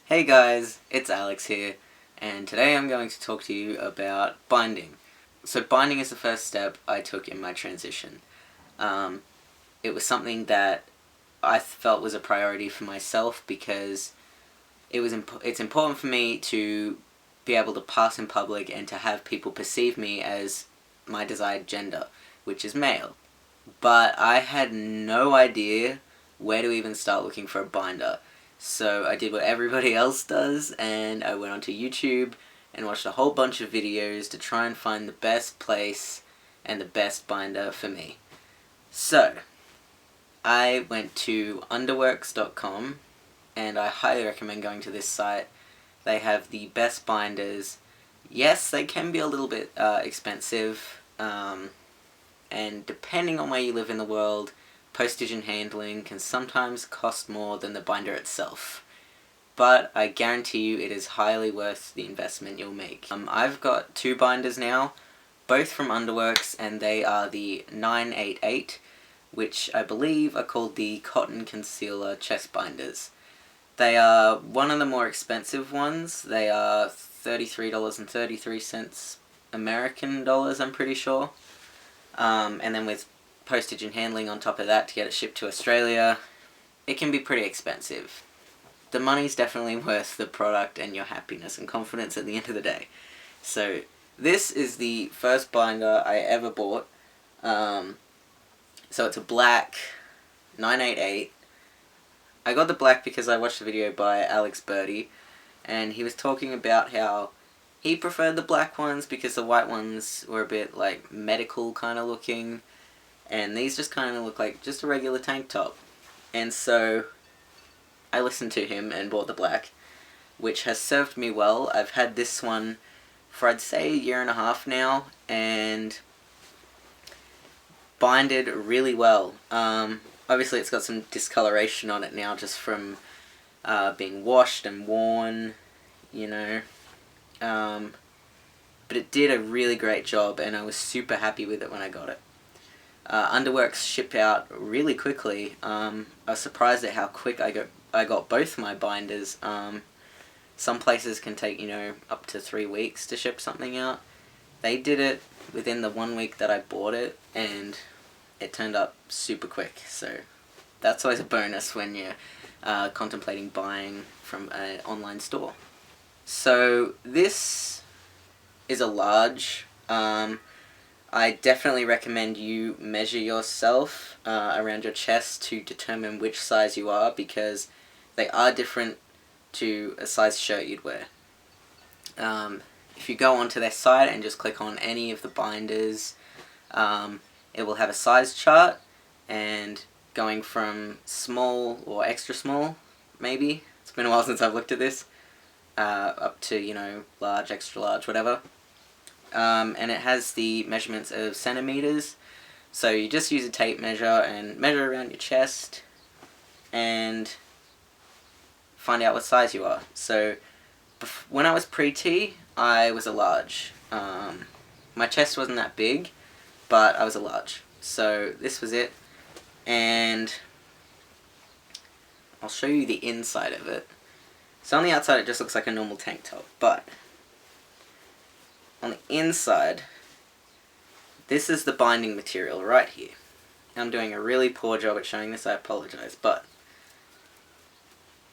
Hey guys, it's Alex here, and today I'm going to talk to you about binding. So binding is the first step I took in my transition. It was something that I felt was a priority for myself because it's important for me to be able to pass in public and to have people perceive me as my desired gender, which is male. But I had no idea where to even start looking for a binder. So I did what everybody else does, and I went onto YouTube and watched a whole bunch of videos to try and find the best place and the best binder for me. So I went to underworks.com, and I highly recommend going to this site. They have the best binders. Yes, they can be a little bit expensive, and depending on where you live in the world, postage and handling can sometimes cost more than the binder itself. But I guarantee you it is highly worth the investment you'll make. I've got two binders now, both from Underworks, and they are the 988, which I believe are called the Cotton Concealer Chest Binders. They are one of the more expensive ones. They are $33.33 American dollars, I'm pretty sure. And then with postage and handling on top of that to get it shipped to Australia, it can be pretty expensive. The money's definitely worth the product and your happiness and confidence at the end of the day. So this is the first binder I ever bought. So it's a black 988. I got the black because I watched a video by Alex Birdie, and he was talking about how he preferred the black ones because the white ones were a bit like medical kind of looking, and these just kind of look like just a regular tank top. And so I listened to him and bought the black, which has served me well. I've had this one for I'd say a year and a half now, and binded really well. Obviously it's got some discoloration on it now just from being washed and worn, you know. But it did a really great job, and I was super happy with it when I got it. Underworks ship out really quickly. I was surprised at how quick I got both my binders. Some places can take, up to 3 weeks to ship something out. They did it within the 1 week that I bought it, and it turned up super quick. So that's always a bonus when you're contemplating buying from an online store. So this is a large. I definitely recommend you measure yourself around your chest to determine which size you are, because they are different to a size shirt you'd wear. If you go onto their site and just click on any of the binders, it will have a size chart, and going from small or extra small, maybe, it's been a while since I've looked at this, up to, large, extra large, whatever. And it has the measurements of centimeters, so you just use a tape measure and measure around your chest and find out what size you are. So when I was pre-T, I was a large. My chest wasn't that big, but I was a large. So this was it, and I'll show you the inside of it. So on the outside it just looks like a normal tank top, but on the inside, this is the binding material right here. I'm doing a really poor job at showing this, I apologize, but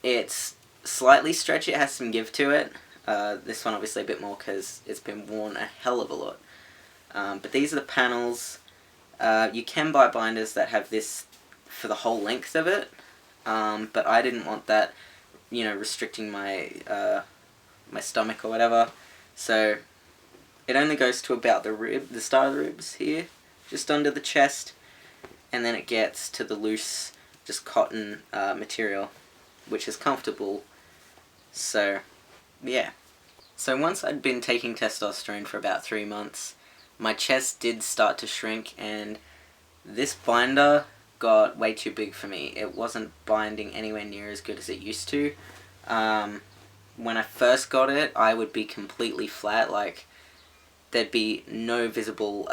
it's slightly stretchy, it has some give to it. This one obviously a bit more because it's been worn a hell of a lot. But these are the panels. You can buy binders that have this for the whole length of it, but I didn't want that, restricting my my stomach or whatever. So it only goes to about the start of the ribs here, just under the chest, and then it gets to the loose, just cotton material, which is comfortable. So, yeah. So once I'd been taking testosterone for about 3 months, my chest did start to shrink, and this binder got way too big for me. It wasn't binding anywhere near as good as it used to. When I first got it, I would be completely flat, like there'd be no visible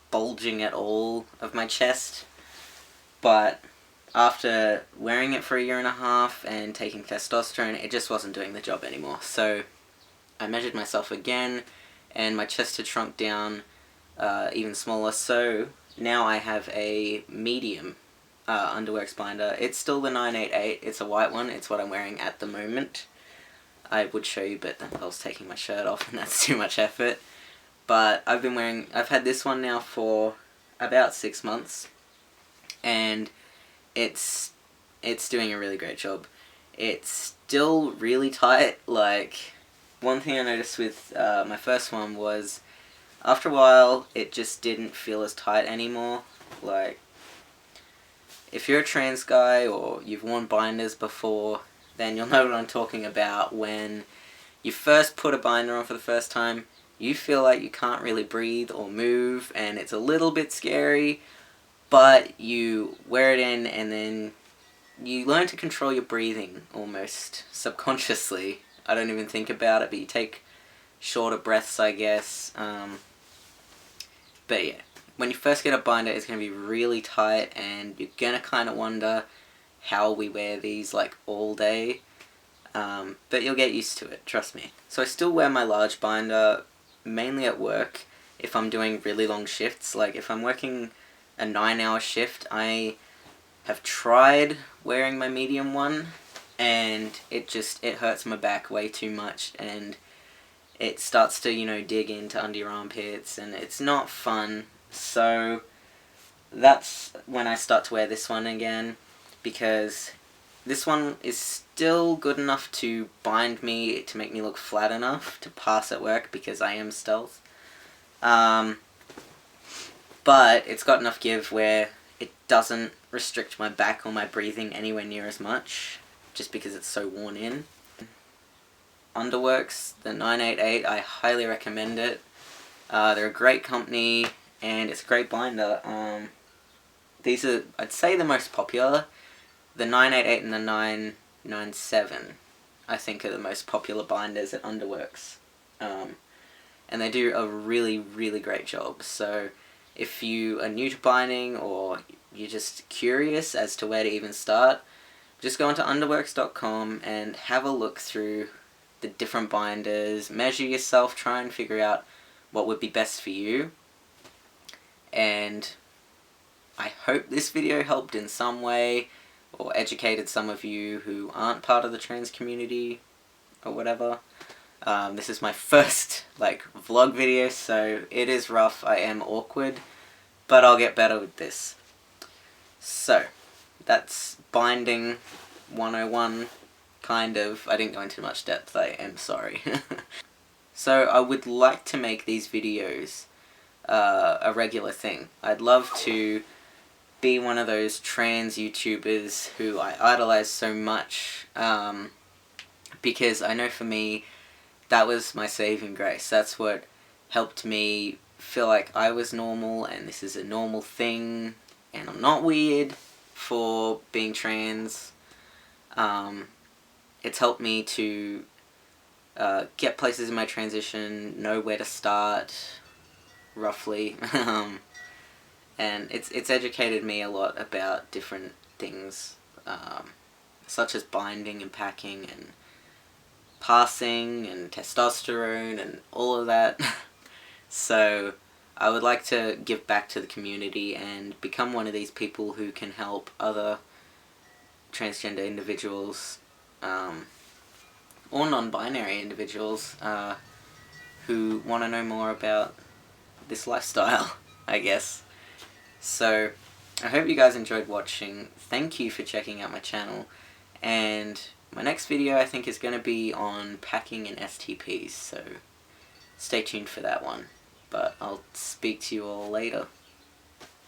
bulging at all of my chest, but after wearing it for a year and a half and taking testosterone, it just wasn't doing the job anymore. So I measured myself again, and my chest had shrunk down even smaller. So now I have a medium underwear binder. It's still the 988. It's a white one. It's what I'm wearing at the moment. I would show you, but then I was taking my shirt off, and that's too much effort. But I've had this one now for about 6 months, and it's doing a really great job. It's still really tight. Like, one thing I noticed with my first one was, after a while, it just didn't feel as tight anymore. Like, if you're a trans guy or you've worn binders before, then you'll know what I'm talking about. When you first put a binder on for the first time, you feel like you can't really breathe or move, and it's a little bit scary, but you wear it in, and then you learn to control your breathing almost subconsciously. I don't even think about it, but you take shorter breaths, I guess. But yeah, when you first get a binder, it's going to be really tight, and you're going to kind of wonder how we wear these like all day. But you'll get used to it, trust me. So I still wear my large binder mainly at work if I'm doing really long shifts. Like, if I'm working a 9-hour shift, I have tried wearing my medium one, and it hurts my back way too much, and it starts to, dig into under your armpits, and it's not fun. So that's when I start to wear this one again, because this one is still good enough to bind me, to make me look flat enough to pass at work, because I am stealth. But it's got enough give where it doesn't restrict my back or my breathing anywhere near as much, just because it's so worn in. Underworks, the 988, I highly recommend it. They're a great company, and it's a great binder. These are, I'd say, the most popular. The 988 and the 997, I think, are the most popular binders at Underworks. And they do a really, really great job. So if you are new to binding, or you're just curious as to where to even start, just go onto underworks.com and have a look through the different binders, measure yourself, try and figure out what would be best for you. And I hope this video helped in some way, or educated some of you who aren't part of the trans community, or whatever. This is my first, vlog video, so it is rough. I am awkward, but I'll get better with this. So, that's Binding 101, kind of. I didn't go into much depth, I am sorry. So, I would like to make these videos a regular thing. I'd love to be one of those trans YouTubers who I idolize so much, because I know for me, that was my saving grace. That's what helped me feel like I was normal, and this is a normal thing, and I'm not weird for being trans. It's helped me to get places in my transition, know where to start, roughly. And it's educated me a lot about different things, such as binding and packing and passing and testosterone and all of that. So I would like to give back to the community and become one of these people who can help other transgender individuals, or non-binary individuals, who want to know more about this lifestyle, I guess. So, I hope you guys enjoyed watching. Thank you for checking out my channel, and my next video I think is going to be on packing and STPs, so stay tuned for that one. But I'll speak to you all later.